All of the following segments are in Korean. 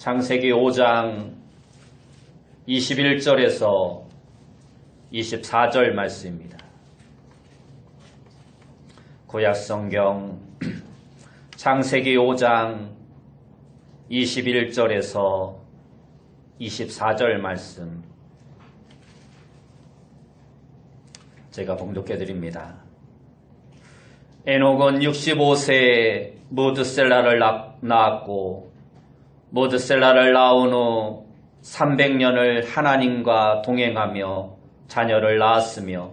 창세기 5장 21절에서 24절 말씀입니다. 구약성경 창세기 5장 21절에서 24절 말씀 제가 봉독해 드립니다. 에녹은 65세에 무드셀라를 낳았고 무드셀라를 낳은 후 300년을 하나님과 동행하며 자녀를 낳았으며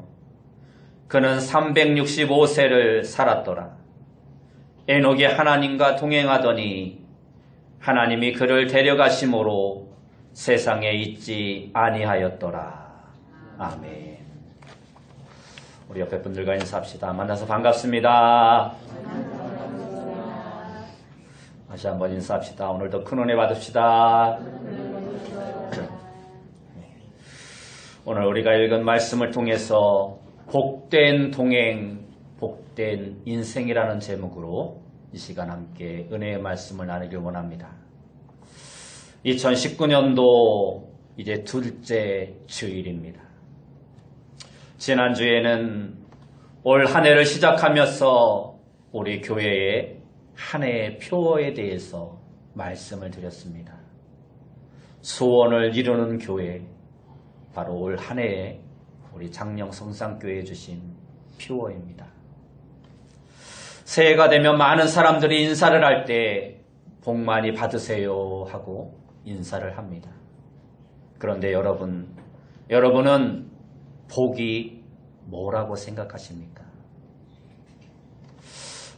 그는 365세를 살았더라. 에녹이 하나님과 동행하더니 하나님이 그를 데려가심으로 세상에 있지 아니하였더라. 아멘. 우리 옆에 분들과 인사합시다. 만나서 반갑습니다. 다시 한번 인사합시다. 오늘도 큰 은혜 받읍시다. 오늘 우리가 읽은 말씀을 통해서 복된 동행, 복된 인생이라는 제목으로 이 시간 함께 은혜의 말씀을 나누길 원합니다. 2019년도 이제 둘째 주일입니다. 지난주에는 올 한 해를 시작하면서 우리 교회의 한 해의 표어에 대해서 말씀을 드렸습니다. 소원을 이루는 교회, 바로 올 한 해에 우리 장령 성산교회에 주신 표어입니다. 새해가 되면 많은 사람들이 인사를 할 때 복 많이 받으세요 하고 인사를 합니다. 그런데 여러분은 복이 뭐라고 생각하십니까?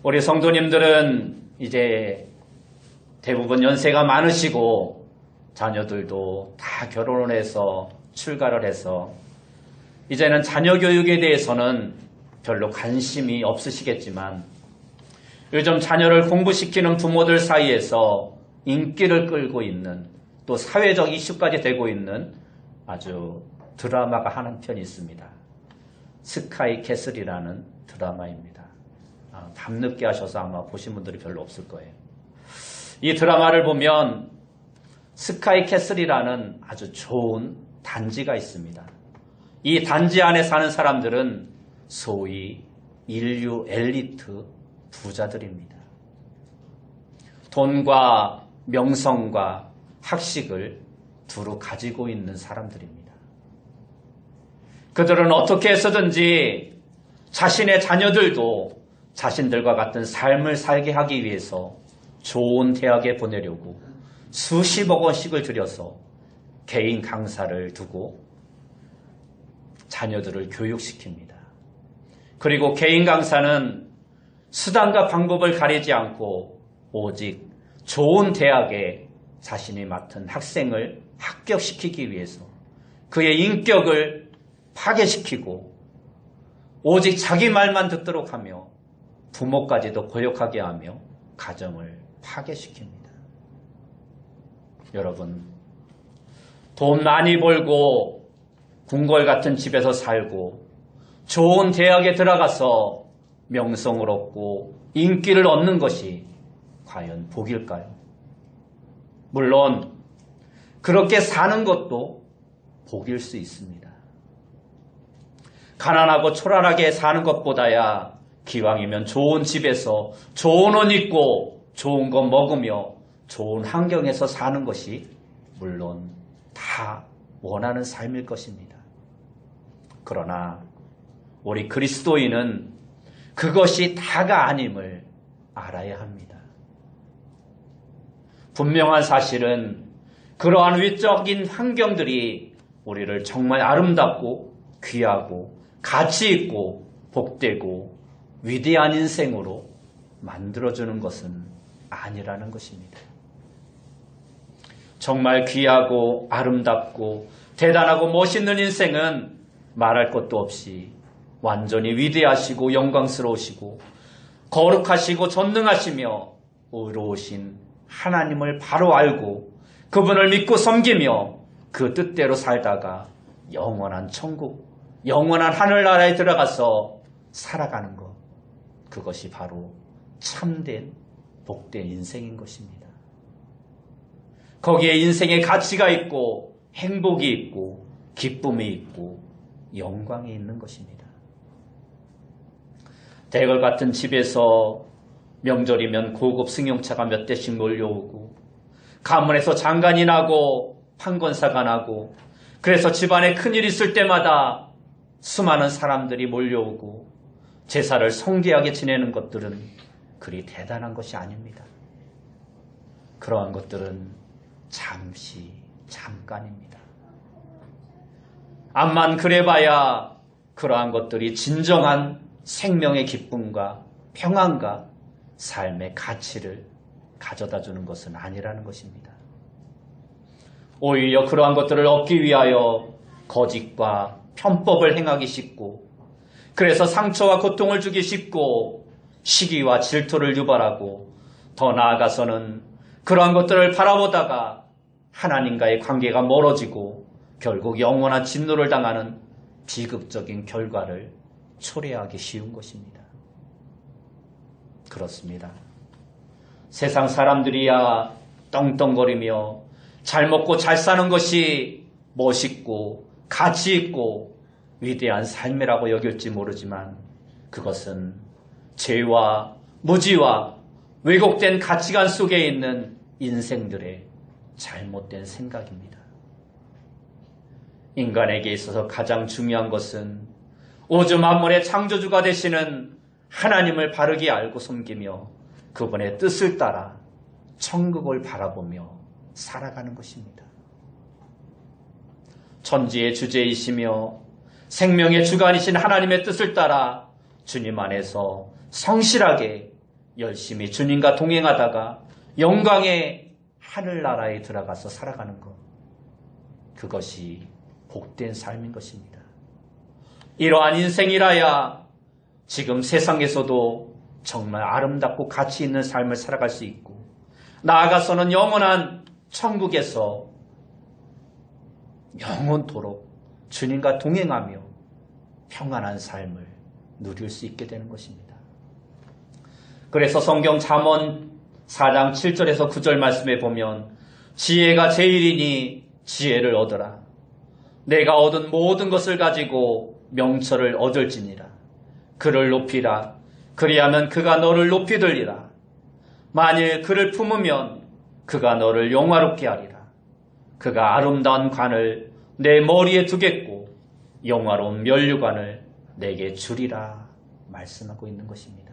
우리 성도님들은 이제 대부분 연세가 많으시고 자녀들도 다 결혼을 해서 출가를 해서 이제는 자녀 교육에 대해서는 별로 관심이 없으시겠지만 요즘 자녀를 공부시키는 부모들 사이에서 인기를 끌고 있는 또 사회적 이슈까지 되고 있는 아주 드라마가 한 편 있습니다. 스카이 캐슬이라는 드라마입니다. 밤늦게 하셔서 아마 보신 분들이 별로 없을 거예요. 이 드라마를 보면 스카이 캐슬이라는 아주 좋은 단지가 있습니다. 이 단지 안에 사는 사람들은 소위 인류 엘리트 부자들입니다. 돈과 명성과 학식을 두루 가지고 있는 사람들입니다. 그들은 어떻게 해서든지 자신의 자녀들도 자신들과 같은 삶을 살게 하기 위해서 좋은 대학에 보내려고 수십억 원씩을 들여서 개인 강사를 두고 자녀들을 교육시킵니다. 그리고 개인 강사는 수단과 방법을 가리지 않고 오직 좋은 대학에 자신이 맡은 학생을 합격시키기 위해서 그의 인격을 파괴시키고 오직 자기 말만 듣도록 하며 부모까지도 고역하게 하며 가정을 파괴시킵니다. 여러분, 돈 많이 벌고 궁궐 같은 집에서 살고 좋은 대학에 들어가서 명성을 얻고 인기를 얻는 것이 과연 복일까요? 물론 그렇게 사는 것도 복일 수 있습니다. 가난하고 초라하게 사는 것보다야 기왕이면 좋은 집에서 좋은 옷 입고 좋은 거 먹으며 좋은 환경에서 사는 것이 물론 다 원하는 삶일 것입니다. 그러나 우리 그리스도인은 그것이 다가 아님을 알아야 합니다. 분명한 사실은 그러한 위적인 환경들이 우리를 정말 아름답고 귀하고 가치 있고 복되고 위대한 인생으로 만들어주는 것은 아니라는 것입니다. 정말 귀하고 아름답고 대단하고 멋있는 인생은 말할 것도 없이 완전히 위대하시고 영광스러우시고 거룩하시고 전능하시며 의로우신 하나님을 바로 알고 그분을 믿고 섬기며 그 뜻대로 살다가 영원한 천국, 영원한 하늘나라에 들어가서 살아가는 것, 그것이 바로 참된 복된 인생인 것입니다. 거기에 인생의 가치가 있고 행복이 있고 기쁨이 있고 영광이 있는 것입니다. 대궐 같은 집에서 명절이면 고급 승용차가 몇 대씩 몰려오고 가문에서 장관이 나고 판권사가 나고 그래서 집안에 큰일 있을 때마다 수많은 사람들이 몰려오고 제사를 성대하게 지내는 것들은 그리 대단한 것이 아닙니다. 그러한 것들은 잠시 잠깐입니다. 암만 그래봐야 그러한 것들이 진정한 생명의 기쁨과 평안과 삶의 가치를 가져다 주는 것은 아니라는 것입니다. 오히려 그러한 것들을 얻기 위하여 거짓과 편법을 행하기 쉽고 그래서 상처와 고통을 주기 쉽고 시기와 질투를 유발하고 더 나아가서는 그러한 것들을 바라보다가 하나님과의 관계가 멀어지고 결국 영원한 진노를 당하는 비극적인 결과를 초래하기 쉬운 것입니다. 그렇습니다. 세상 사람들이야 떵떵거리며 잘 먹고 잘 사는 것이 멋있고 가치 있고 위대한 삶이라고 여길지 모르지만 그것은 죄와 무지와 왜곡된 가치관 속에 있는 인생들의 잘못된 생각입니다. 인간에게 있어서 가장 중요한 것은 우주 만물의 창조주가 되시는 하나님을 바르게 알고 섬기며 그분의 뜻을 따라 천국을 바라보며 살아가는 것입니다. 천지의 주제이시며 생명의 주관이신 하나님의 뜻을 따라 주님 안에서 성실하게 열심히 주님과 동행하다가 영광의 하늘나라에 들어가서 살아가는 것, 그것이 복된 삶인 것입니다. 이러한 인생이라야 지금 세상에서도 정말 아름답고 가치 있는 삶을 살아갈 수 있고 나아가서는 영원한 천국에서 영원토록 주님과 동행하며 평안한 삶을 누릴 수 있게 되는 것입니다. 그래서 성경 잠언 4장 7절에서 9절 말씀에 보면 지혜가 제일이니 지혜를 얻으라. 내가 얻은 모든 것을 가지고 명철을 얻을지니라. 그를 높이라. 그리하면 그가 너를 높이 들리라. 만일 그를 품으면 그가 너를 영화롭게 하리라. 그가 아름다운 관을 내 머리에 두겠고 영화로운 면류관을 내게 주리라 말씀하고 있는 것입니다.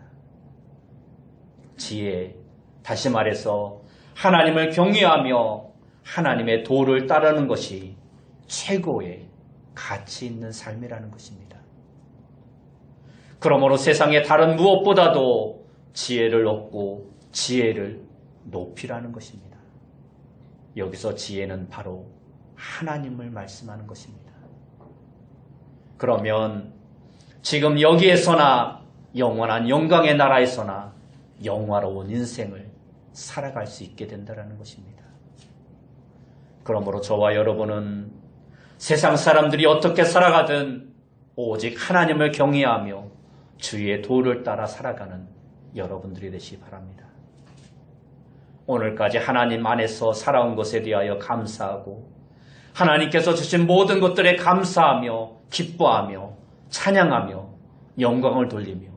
지혜, 다시 말해서 하나님을 경외하며 하나님의 도를 따르는 것이 최고의 가치 있는 삶이라는 것입니다. 그러므로 세상의 다른 무엇보다도 지혜를 얻고 지혜를 높이라는 것입니다. 여기서 지혜는 바로 하나님을 말씀하는 것입니다. 그러면 지금 여기에서나 영원한 영광의 나라에서나 영화로운 인생을 살아갈 수 있게 된다는 것입니다. 그러므로 저와 여러분은 세상 사람들이 어떻게 살아가든 오직 하나님을 경외하며 주의 도를 따라 살아가는 여러분들이 되시기 바랍니다. 오늘까지 하나님 안에서 살아온 것에 대하여 감사하고 하나님께서 주신 모든 것들에 감사하며 기뻐하며 찬양하며 영광을 돌리며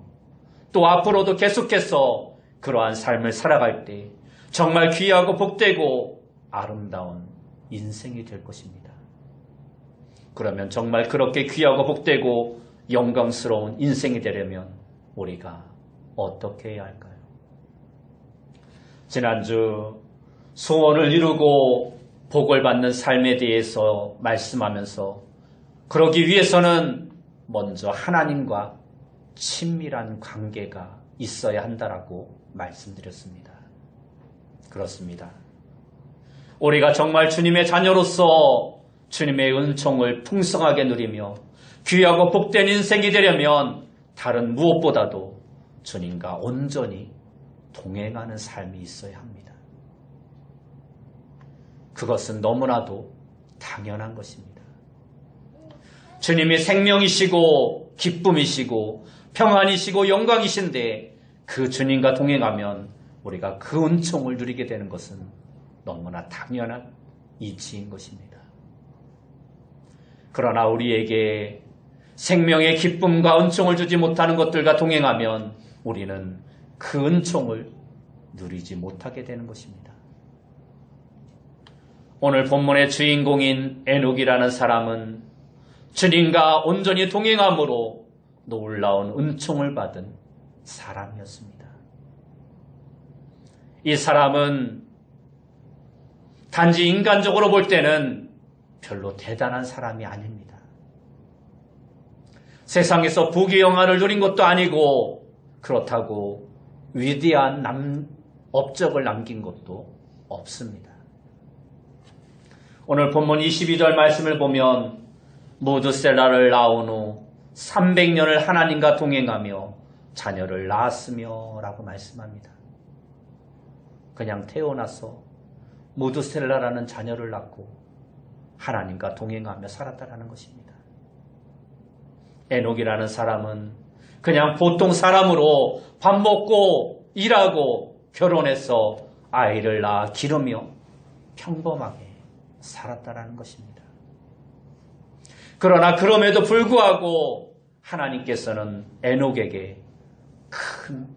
또 앞으로도 계속해서 그러한 삶을 살아갈 때 정말 귀하고 복되고 아름다운 인생이 될 것입니다. 그러면 정말 그렇게 귀하고 복되고 영광스러운 인생이 되려면 우리가 어떻게 해야 할까요? 지난주 소원을 이루고 복을 받는 삶에 대해서 말씀하면서 그러기 위해서는 먼저 하나님과 친밀한 관계가 있어야 한다라고 말씀드렸습니다. 그렇습니다. 우리가 정말 주님의 자녀로서 주님의 은총을 풍성하게 누리며 귀하고 복된 인생이 되려면 다른 무엇보다도 주님과 온전히 동행하는 삶이 있어야 합니다. 그것은 너무나도 당연한 것입니다. 주님이 생명이시고 기쁨이시고 평안이시고 영광이신데 그 주님과 동행하면 우리가 그 은총을 누리게 되는 것은 너무나 당연한 이치인 것입니다. 그러나 우리에게 생명의 기쁨과 은총을 주지 못하는 것들과 동행하면 우리는 그 은총을 누리지 못하게 되는 것입니다. 오늘 본문의 주인공인 에녹이라는 사람은 주님과 온전히 동행함으로 놀라운 은총을 받은 사람이었습니다. 이 사람은 단지 인간적으로 볼 때는 별로 대단한 사람이 아닙니다. 세상에서 부귀영화를 누린 것도 아니고 그렇다고 위대한 업적을 남긴 것도 없습니다. 오늘 본문 22절 말씀을 보면 무드셀라를 낳은 후 300년을 하나님과 동행하며 자녀를 낳았으며 라고 말씀합니다. 그냥 태어나서 무드셀라라는 자녀를 낳고 하나님과 동행하며 살았다라는 것입니다. 에녹이라는 사람은 그냥 보통 사람으로 밥 먹고 일하고 결혼해서 아이를 낳아 기르며 평범하게 살았다라는 것입니다. 그러나 그럼에도 불구하고 하나님께서는 에녹에게 큰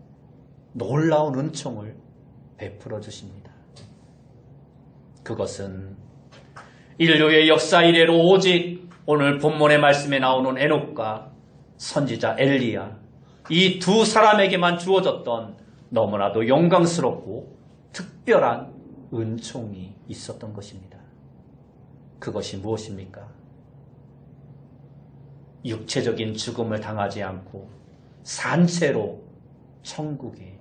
놀라운 은총을 베풀어 주십니다. 그것은 인류의 역사 이래로 오직 오늘 본문의 말씀에 나오는 에녹과 선지자 엘리야 이 두 사람에게만 주어졌던 너무나도 영광스럽고 특별한 은총이 있었던 것입니다. 그것이 무엇입니까? 육체적인 죽음을 당하지 않고 산채로 천국에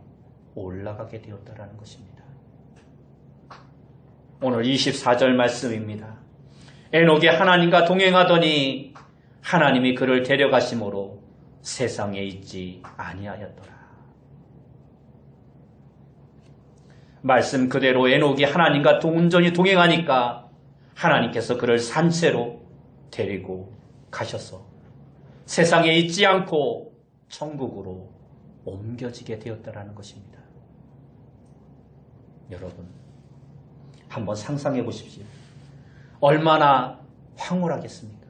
올라가게 되었다라는 것입니다. 오늘 24절 말씀입니다. 에녹이 하나님과 동행하더니 하나님이 그를 데려가심으로 세상에 있지 아니하였더라. 말씀 그대로 에녹이 하나님과 온전히 동행하니까 하나님께서 그를 산채로 데리고 가셔서 세상에 있지 않고 천국으로 옮겨지게 되었다라는 것입니다. 여러분, 한번 상상해 보십시오. 얼마나 황홀하겠습니까?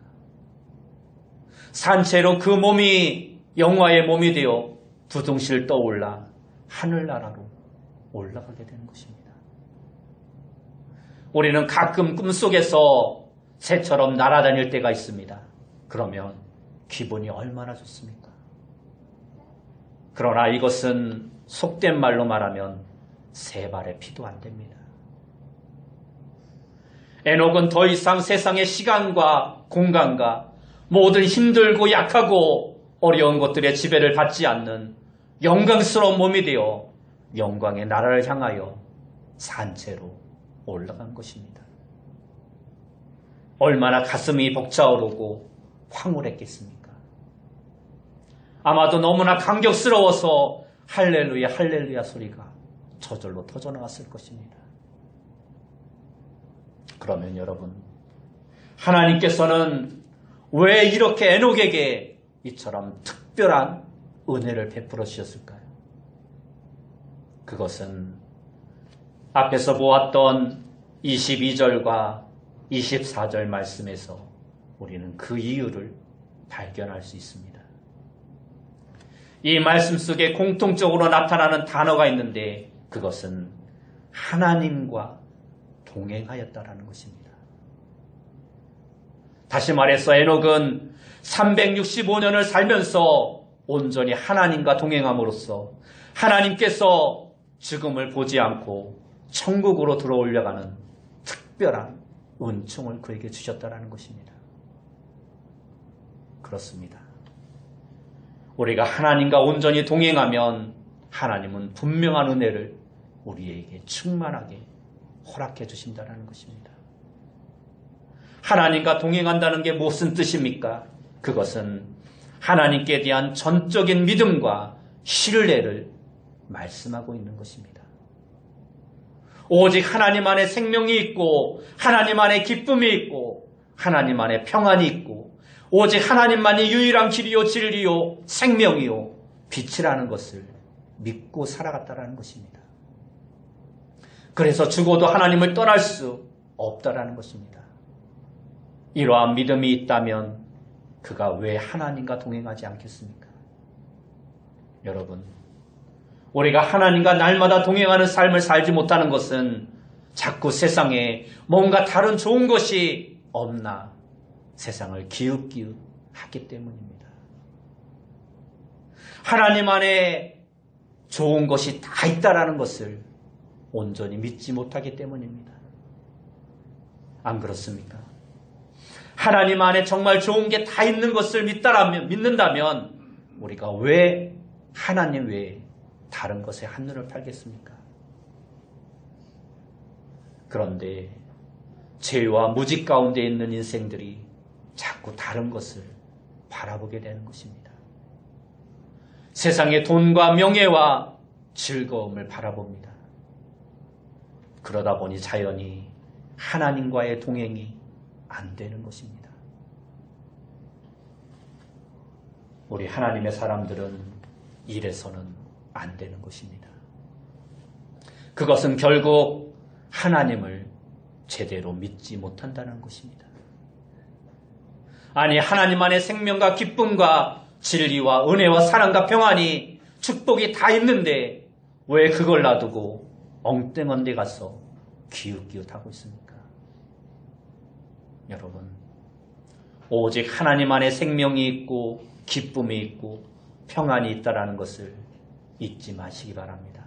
산채로 그 몸이 영화의 몸이 되어 두둥실 떠올라 하늘나라로 올라가게 되는 것입니다. 우리는 가끔 꿈속에서 새처럼 날아다닐 때가 있습니다. 그러면 기분이 얼마나 좋습니까? 그러나 이것은 속된 말로 말하면 세 발의 피도 안 됩니다. 에녹은 더 이상 세상의 시간과 공간과 모든 힘들고 약하고 어려운 것들의 지배를 받지 않는 영광스러운 몸이 되어 영광의 나라를 향하여 산채로 올라간 것입니다. 얼마나 가슴이 벅차오르고 황홀했겠습니까? 아마도 너무나 감격스러워서 할렐루야 할렐루야 소리가 저절로 터져나왔을 것입니다. 그러면 여러분, 하나님께서는 왜 이렇게 에녹에게 이처럼 특별한 은혜를 베풀어 주셨을까요? 그것은 앞에서 보았던 22절과 24절 말씀에서 우리는 그 이유를 발견할 수 있습니다. 이 말씀 속에 공통적으로 나타나는 단어가 있는데 그것은 하나님과 동행하였다라는 것입니다. 다시 말해서 에녹은 365년을 살면서 온전히 하나님과 동행함으로써 하나님께서 죽음을 보지 않고 천국으로 들어올려가는 특별한 은총을 그에게 주셨다라는 것입니다. 그렇습니다. 우리가 하나님과 온전히 동행하면 하나님은 분명한 은혜를 우리에게 충만하게 허락해 주신다는 것입니다. 하나님과 동행한다는 게 무슨 뜻입니까? 그것은 하나님께 대한 전적인 믿음과 신뢰를 말씀하고 있는 것입니다. 오직 하나님 안에 생명이 있고 하나님 안에 기쁨이 있고 하나님 안에 평안이 있고 오직 하나님만이 유일한 길이요 진리요 생명이요 빛이라는 것을 믿고 살아갔다라는 것입니다. 그래서 죽어도 하나님을 떠날 수 없다라는 것입니다. 이러한 믿음이 있다면 그가 왜 하나님과 동행하지 않겠습니까? 여러분, 우리가 하나님과 날마다 동행하는 삶을 살지 못하는 것은 자꾸 세상에 뭔가 다른 좋은 것이 없나 세상을 기웃기웃하기 때문입니다. 하나님 안에 좋은 것이 다 있다라는 것을 온전히 믿지 못하기 때문입니다. 안 그렇습니까? 하나님 안에 정말 좋은 게 다 있는 것을 믿는다면 우리가 왜 하나님 외에 다른 것에 한눈을 팔겠습니까? 그런데 죄와 무지 가운데 있는 인생들이 자꾸 다른 것을 바라보게 되는 것입니다. 세상의 돈과 명예와 즐거움을 바라봅니다. 그러다 보니 자연히 하나님과의 동행이 안 되는 것입니다. 우리 하나님의 사람들은 이래서는 안 되는 것입니다. 그것은 결국 하나님을 제대로 믿지 못한다는 것입니다. 아니, 하나님 안에 생명과 기쁨과 진리와 은혜와 사랑과 평안이 축복이 다 있는데 왜 그걸 놔두고 엉뚱한 데 가서 기웃기웃하고 있습니까? 여러분, 오직 하나님 안에 생명이 있고 기쁨이 있고 평안이 있다라는 것을 잊지 마시기 바랍니다.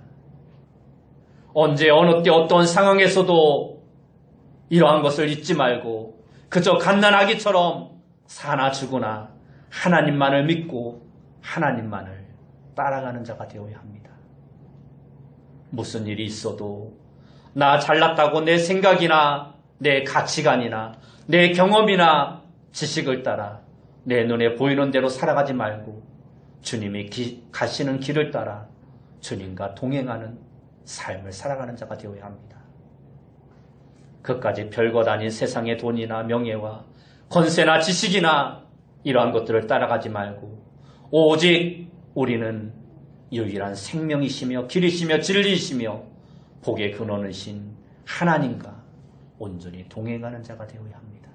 언제 어느 때 어떤 상황에서도 이러한 것을 잊지 말고 그저 갓난아기처럼 사나 죽으나 하나님만을 믿고 하나님만을 따라가는 자가 되어야 합니다. 무슨 일이 있어도 나 잘났다고 내 생각이나 내 가치관이나 내 경험이나 지식을 따라 내 눈에 보이는 대로 살아가지 말고 주님이 가시는 길을 따라 주님과 동행하는 삶을 살아가는 자가 되어야 합니다. 그까지 별것 아닌 세상의 돈이나 명예와 권세나 지식이나 이러한 것들을 따라가지 말고 오직 우리는 유일한 생명이시며 길이시며 진리이시며 복의 근원이신 하나님과 온전히 동행하는 자가 되어야 합니다.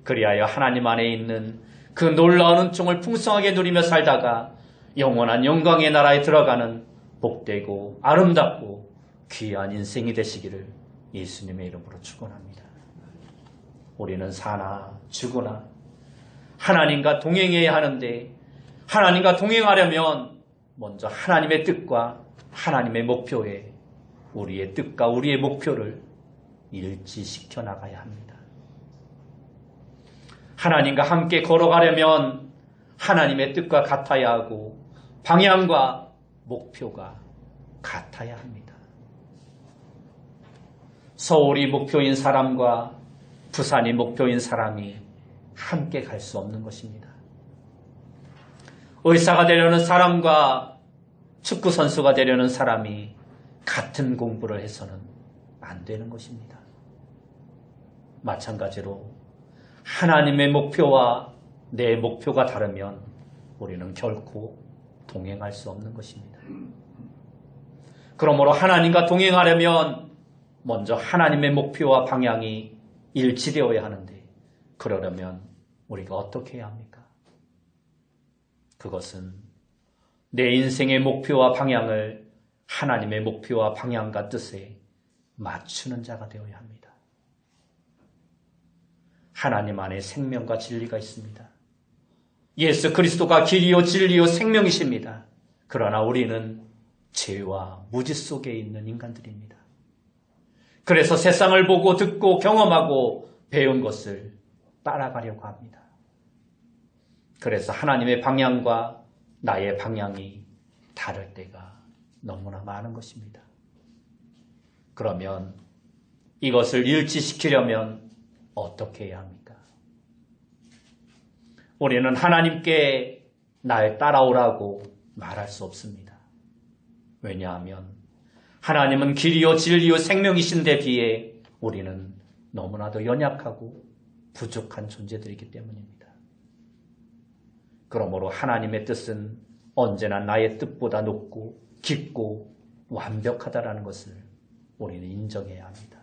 그리하여 하나님 안에 있는 그 놀라운 은총을 풍성하게 누리며 살다가 영원한 영광의 나라에 들어가는 복되고 아름답고 귀한 인생이 되시기를 예수님의 이름으로 축원합니다. 우리는 사나 죽으나 하나님과 동행해야 하는데 하나님과 동행하려면 먼저 하나님의 뜻과 하나님의 목표에 우리의 뜻과 우리의 목표를 일치시켜 나가야 합니다. 하나님과 함께 걸어가려면 하나님의 뜻과 같아야 하고 방향과 목표가 같아야 합니다. 서울이 목표인 사람과 부산이 목표인 사람이 함께 갈 수 없는 것입니다. 의사가 되려는 사람과 축구선수가 되려는 사람이 같은 공부를 해서는 안 되는 것입니다. 마찬가지로 하나님의 목표와 내 목표가 다르면 우리는 결코 동행할 수 없는 것입니다. 그러므로 하나님과 동행하려면 먼저 하나님의 목표와 방향이 일치되어야 하는데 그러려면 우리가 어떻게 해야 합니까? 그것은 내 인생의 목표와 방향을 하나님의 목표와 방향과 뜻에 맞추는 자가 되어야 합니다. 하나님 안에 생명과 진리가 있습니다. 예수 그리스도가 길이요 진리요 생명이십니다. 그러나 우리는 죄와 무지 속에 있는 인간들입니다. 그래서 세상을 보고 듣고 경험하고 배운 것을 따라가려고 합니다. 그래서 하나님의 방향과 나의 방향이 다를 때가 너무나 많은 것입니다. 그러면 이것을 일치시키려면 어떻게 해야 합니까? 우리는 하나님께 날 따라오라고 말할 수 없습니다. 왜냐하면 하나님은 길이요 진리요 생명이신데 비해 우리는 너무나도 연약하고 부족한 존재들이기 때문입니다. 그러므로 하나님의 뜻은 언제나 나의 뜻보다 높고 깊고 완벽하다라는 것을 우리는 인정해야 합니다.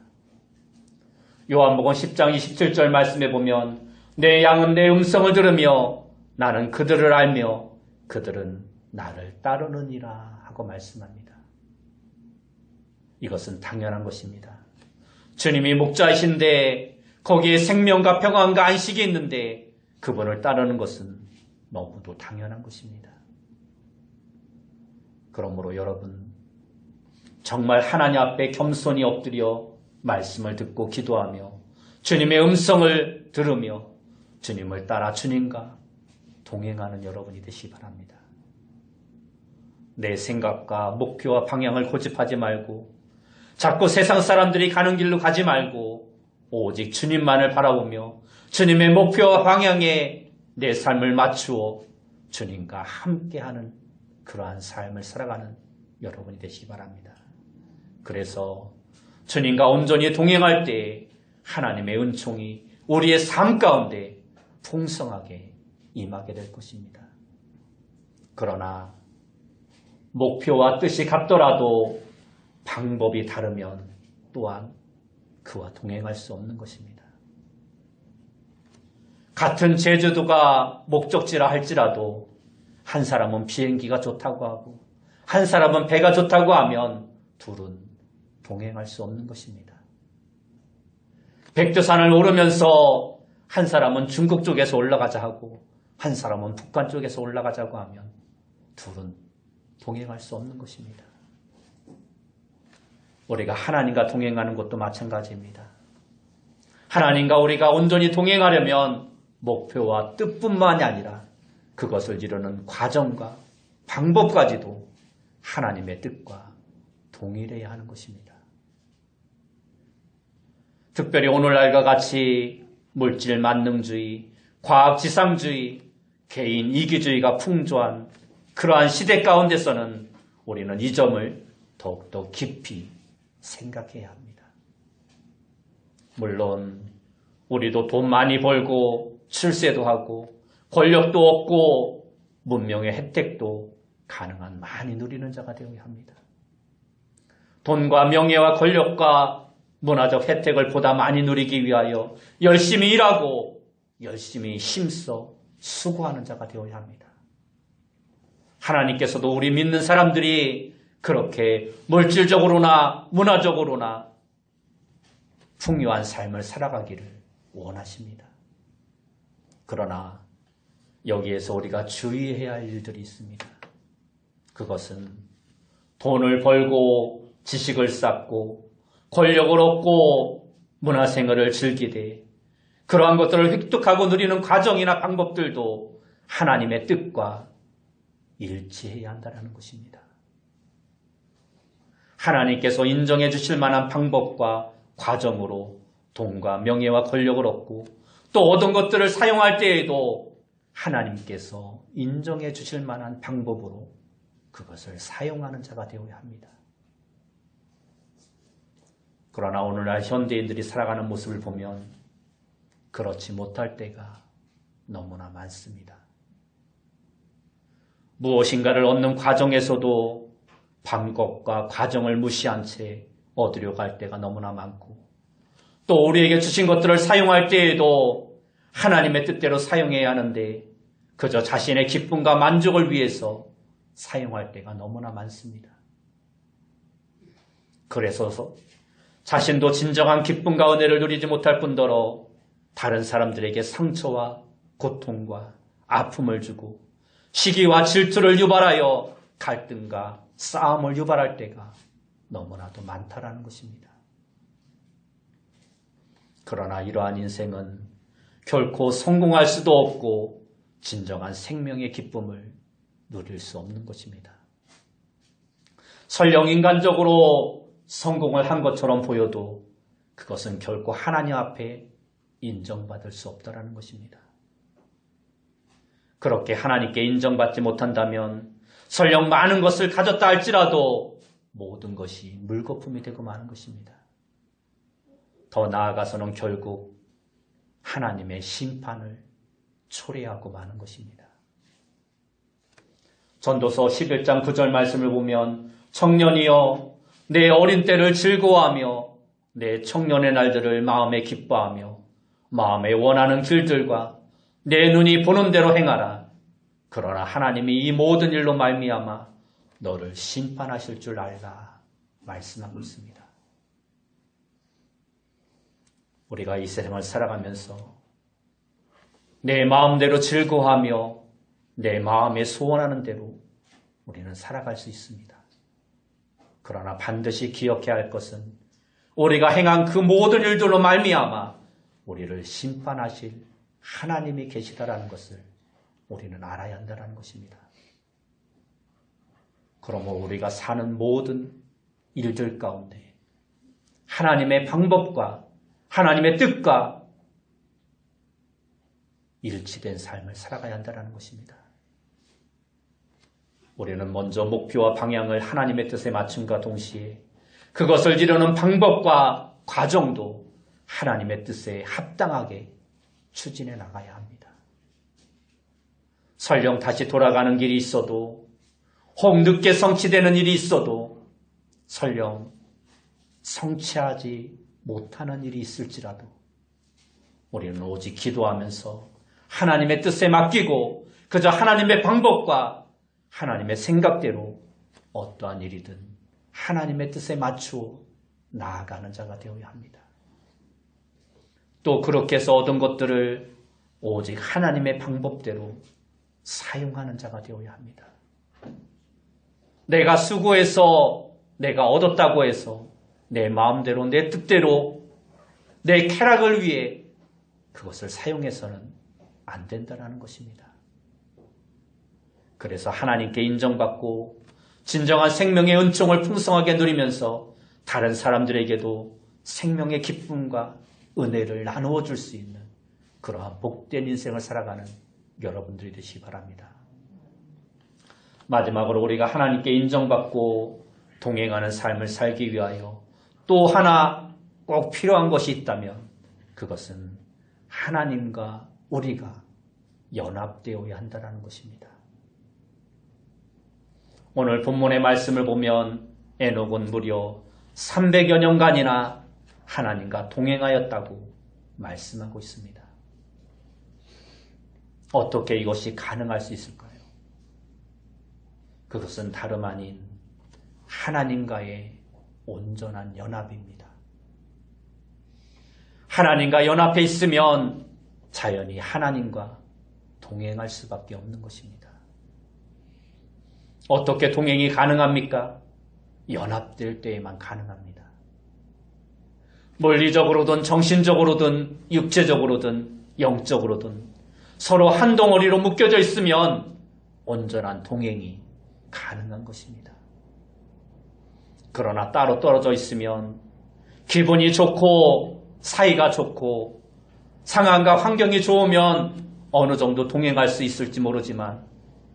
요한복음 10장 27절 말씀에 보면 내 양은 내 음성을 들으며 나는 그들을 알며 그들은 나를 따르느니라 하고 말씀합니다. 이것은 당연한 것입니다. 주님이 목자이신데 거기에 생명과 평안과 안식이 있는데 그분을 따르는 것은 너무도 당연한 것입니다. 그러므로 여러분 정말 하나님 앞에 겸손히 엎드려 말씀을 듣고 기도하며 주님의 음성을 들으며 주님을 따라 주님과 동행하는 여러분이 되시기 바랍니다. 내 생각과 목표와 방향을 고집하지 말고 자꾸 세상 사람들이 가는 길로 가지 말고 오직 주님만을 바라보며 주님의 목표와 방향에 내 삶을 맞추어 주님과 함께하는 그러한 삶을 살아가는 여러분이 되시기 바랍니다. 그래서 주님과 온전히 동행할 때 하나님의 은총이 우리의 삶 가운데 풍성하게 임하게 될 것입니다. 그러나 목표와 뜻이 같더라도 방법이 다르면 또한 그와 동행할 수 없는 것입니다. 같은 제주도가 목적지라 할지라도 한 사람은 비행기가 좋다고 하고 한 사람은 배가 좋다고 하면 둘은 동행할 수 없는 것입니다. 백두산을 오르면서 한 사람은 중국 쪽에서 올라가자 하고 한 사람은 북한 쪽에서 올라가자고 하면 둘은 동행할 수 없는 것입니다. 우리가 하나님과 동행하는 것도 마찬가지입니다. 하나님과 우리가 온전히 동행하려면 목표와 뜻뿐만이 아니라 그것을 이루는 과정과 방법까지도 하나님의 뜻과 동일해야 하는 것입니다. 특별히 오늘날과 같이 물질 만능주의, 과학 지상주의, 개인 이기주의가 풍조한 그러한 시대 가운데서는 우리는 이 점을 더욱더 깊이 생각해야 합니다. 물론 우리도 돈 많이 벌고 출세도 하고 권력도 얻고 문명의 혜택도 가능한 많이 누리는 자가 되어야 합니다. 돈과 명예와 권력과 문화적 혜택을 보다 많이 누리기 위하여 열심히 일하고 열심히 힘써 수고하는 자가 되어야 합니다. 하나님께서도 우리 믿는 사람들이 그렇게 물질적으로나 문화적으로나 풍요한 삶을 살아가기를 원하십니다. 그러나 여기에서 우리가 주의해야 할 일들이 있습니다. 그것은 돈을 벌고 지식을 쌓고 권력을 얻고 문화생활을 즐기되 그러한 것들을 획득하고 누리는 과정이나 방법들도 하나님의 뜻과 일치해야 한다는 것입니다. 하나님께서 인정해 주실 만한 방법과 과정으로 돈과 명예와 권력을 얻고 또 얻은 것들을 사용할 때에도 하나님께서 인정해 주실 만한 방법으로 그것을 사용하는 자가 되어야 합니다. 그러나 오늘날 현대인들이 살아가는 모습을 보면 그렇지 못할 때가 너무나 많습니다. 무엇인가를 얻는 과정에서도 방법과 과정을 무시한 채 얻으려 갈 때가 너무나 많고 또 우리에게 주신 것들을 사용할 때에도 하나님의 뜻대로 사용해야 하는데 그저 자신의 기쁨과 만족을 위해서 사용할 때가 너무나 많습니다. 그래서 자신도 진정한 기쁨과 은혜를 누리지 못할 뿐더러 다른 사람들에게 상처와 고통과 아픔을 주고 시기와 질투를 유발하여 갈등과 싸움을 유발할 때가 너무나도 많다라는 것입니다. 그러나 이러한 인생은 결코 성공할 수도 없고 진정한 생명의 기쁨을 누릴 수 없는 것입니다. 설령 인간적으로 성공을 한 것처럼 보여도 그것은 결코 하나님 앞에 인정받을 수 없다는 것입니다. 그렇게 하나님께 인정받지 못한다면 설령 많은 것을 가졌다 할지라도 모든 것이 물거품이 되고 마는 것입니다. 더 나아가서는 결국 하나님의 심판을 초래하고 마는 것입니다. 전도서 11장 9절 말씀을 보면 청년이여 내 어린 때를 즐거워하며 내 청년의 날들을 마음에 기뻐하며 마음에 원하는 길들과 내 눈이 보는 대로 행하라. 그러나 하나님이 이 모든 일로 말미암아 너를 심판하실 줄 알라 말씀하고 있습니다. 우리가 이 세상을 살아가면서 내 마음대로 즐거워하며 내 마음에 소원하는 대로 우리는 살아갈 수 있습니다. 그러나 반드시 기억해야 할 것은 우리가 행한 그 모든 일들로 말미암아 우리를 심판하실 하나님이 계시다라는 것을 우리는 알아야 한다는 것입니다. 그러므로 우리가 사는 모든 일들 가운데 하나님의 방법과 하나님의 뜻과 일치된 삶을 살아가야 한다는 것입니다. 우리는 먼저 목표와 방향을 하나님의 뜻에 맞춤과 동시에 그것을 이루는 방법과 과정도 하나님의 뜻에 합당하게 추진해 나가야 합니다. 설령 다시 돌아가는 길이 있어도, 혹 늦게 성취되는 일이 있어도, 설령 성취하지 못하는 일이 있을지라도 우리는 오직 기도하면서 하나님의 뜻에 맡기고 그저 하나님의 방법과 하나님의 생각대로 어떠한 일이든 하나님의 뜻에 맞추어 나아가는 자가 되어야 합니다. 또 그렇게 해서 얻은 것들을 오직 하나님의 방법대로 사용하는 자가 되어야 합니다. 내가 수고해서 내가 얻었다고 해서 내 마음대로 내 뜻대로 내 쾌락을 위해 그것을 사용해서는 안 된다는 것입니다. 그래서 하나님께 인정받고 진정한 생명의 은총을 풍성하게 누리면서 다른 사람들에게도 생명의 기쁨과 은혜를 나누어 줄 수 있는 그러한 복된 인생을 살아가는 여러분들이 되시기 바랍니다. 마지막으로 우리가 하나님께 인정받고 동행하는 삶을 살기 위하여 또 하나 꼭 필요한 것이 있다면 그것은 하나님과 우리가 연합되어야 한다는 것입니다. 오늘 본문의 말씀을 보면 에녹은 무려 300여 년간이나 하나님과 동행하였다고 말씀하고 있습니다. 어떻게 이것이 가능할 수 있을까요? 그것은 다름 아닌 하나님과의 온전한 연합입니다. 하나님과 연합해 있으면 자연히 하나님과 동행할 수밖에 없는 것입니다. 어떻게 동행이 가능합니까? 연합될 때에만 가능합니다. 물리적으로든 정신적으로든 육체적으로든 영적으로든 서로 한 덩어리로 묶여져 있으면 온전한 동행이 가능한 것입니다. 그러나 따로 떨어져 있으면 기분이 좋고 사이가 좋고 상황과 환경이 좋으면 어느 정도 동행할 수 있을지 모르지만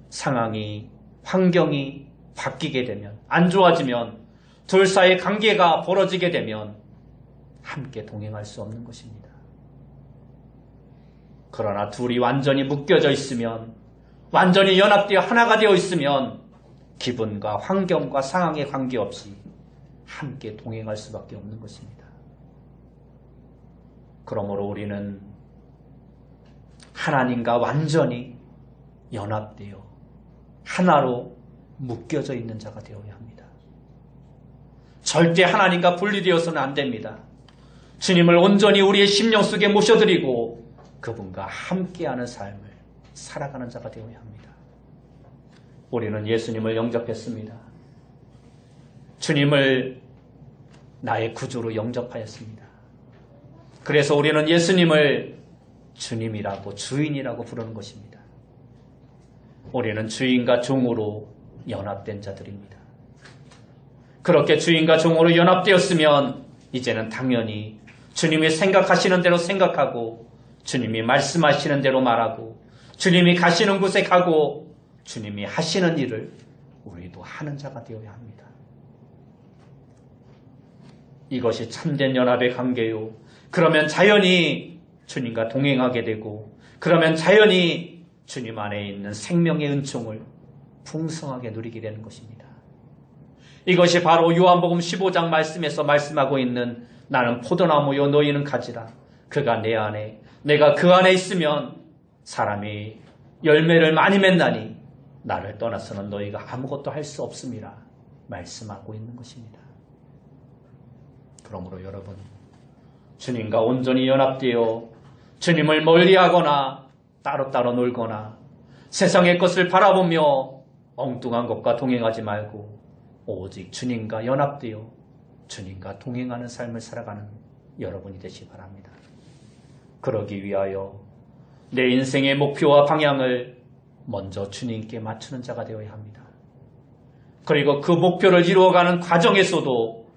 상황이 환경이 바뀌게 되면 안 좋아지면 둘 사이의 관계가 벌어지게 되면 함께 동행할 수 없는 것입니다. 그러나 둘이 완전히 묶여져 있으면 완전히 연합되어 하나가 되어 있으면 기분과 환경과 상황에 관계없이 함께 동행할 수밖에 없는 것입니다. 그러므로 우리는 하나님과 완전히 연합되어 하나로 묶여져 있는 자가 되어야 합니다. 절대 하나님과 분리되어서는 안 됩니다. 주님을 온전히 우리의 심령 속에 모셔드리고 그분과 함께하는 삶을 살아가는 자가 되어야 합니다. 우리는 예수님을 영접했습니다. 주님을 나의 구주로 영접하였습니다. 그래서 우리는 예수님을 주님이라고 주인이라고 부르는 것입니다. 우리는 주인과 종으로 연합된 자들입니다. 그렇게 주인과 종으로 연합되었으면 이제는 당연히 주님이 생각하시는 대로 생각하고 주님이 말씀하시는 대로 말하고 주님이 가시는 곳에 가고 주님이 하시는 일을 우리도 하는 자가 되어야 합니다. 이것이 참된 연합의 관계요. 그러면 자연히 주님과 동행하게 되고 그러면 자연히 주님 안에 있는 생명의 은총을 풍성하게 누리게 되는 것입니다. 이것이 바로 요한복음 15장 말씀에서 말씀하고 있는 나는 포도나무요 너희는 가지라. 그가 내 안에 내가 그 안에 있으면 사람이 열매를 많이 맺나니 나를 떠나서는 너희가 아무것도 할 수 없음이라 말씀하고 있는 것입니다. 그러므로 여러분, 주님과 온전히 연합되어 주님을 멀리하거나 따로따로 놀거나 세상의 것을 바라보며 엉뚱한 것과 동행하지 말고 오직 주님과 연합되어 주님과 동행하는 삶을 살아가는 여러분이 되시기 바랍니다. 그러기 위하여 내 인생의 목표와 방향을 먼저 주님께 맞추는 자가 되어야 합니다. 그리고 그 목표를 이루어가는 과정에서도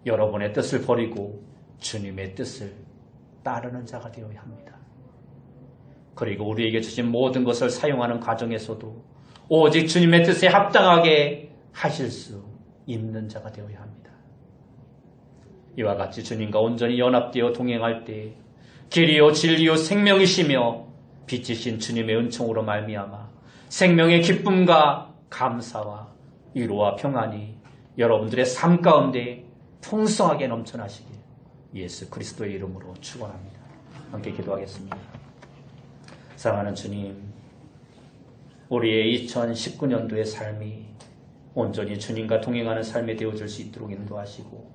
여러분의 뜻을 버리고 주님의 뜻을 따르는 자가 되어야 합니다. 그리고 우리에게 주신 모든 것을 사용하는 과정에서도 오직 주님의 뜻에 합당하게 하실 수 있는 자가 되어야 합니다. 이와 같이 주님과 온전히 연합되어 동행할 때 길이요 진리요 생명이시며 빛이신 주님의 은총으로 말미암아 생명의 기쁨과 감사와 위로와 평안이 여러분들의 삶 가운데 풍성하게 넘쳐나시길 예수 그리스도의 이름으로 축원합니다. 함께 기도하겠습니다. 사랑하는 주님, 우리의 2019년도의 삶이 온전히 주님과 동행하는 삶이 되어질 수 있도록 인도하시고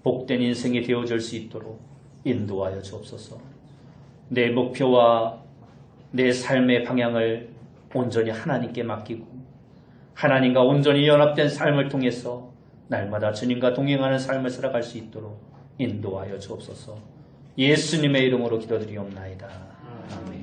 복된 인생이 되어질 수 있도록 인도하여 주옵소서. 내 목표와 내 삶의 방향을 온전히 하나님께 맡기고 하나님과 온전히 연합된 삶을 통해서 날마다 주님과 동행하는 삶을 살아갈 수 있도록 인도하여 주옵소서. 예수님의 이름으로 기도드리옵나이다. 아멘.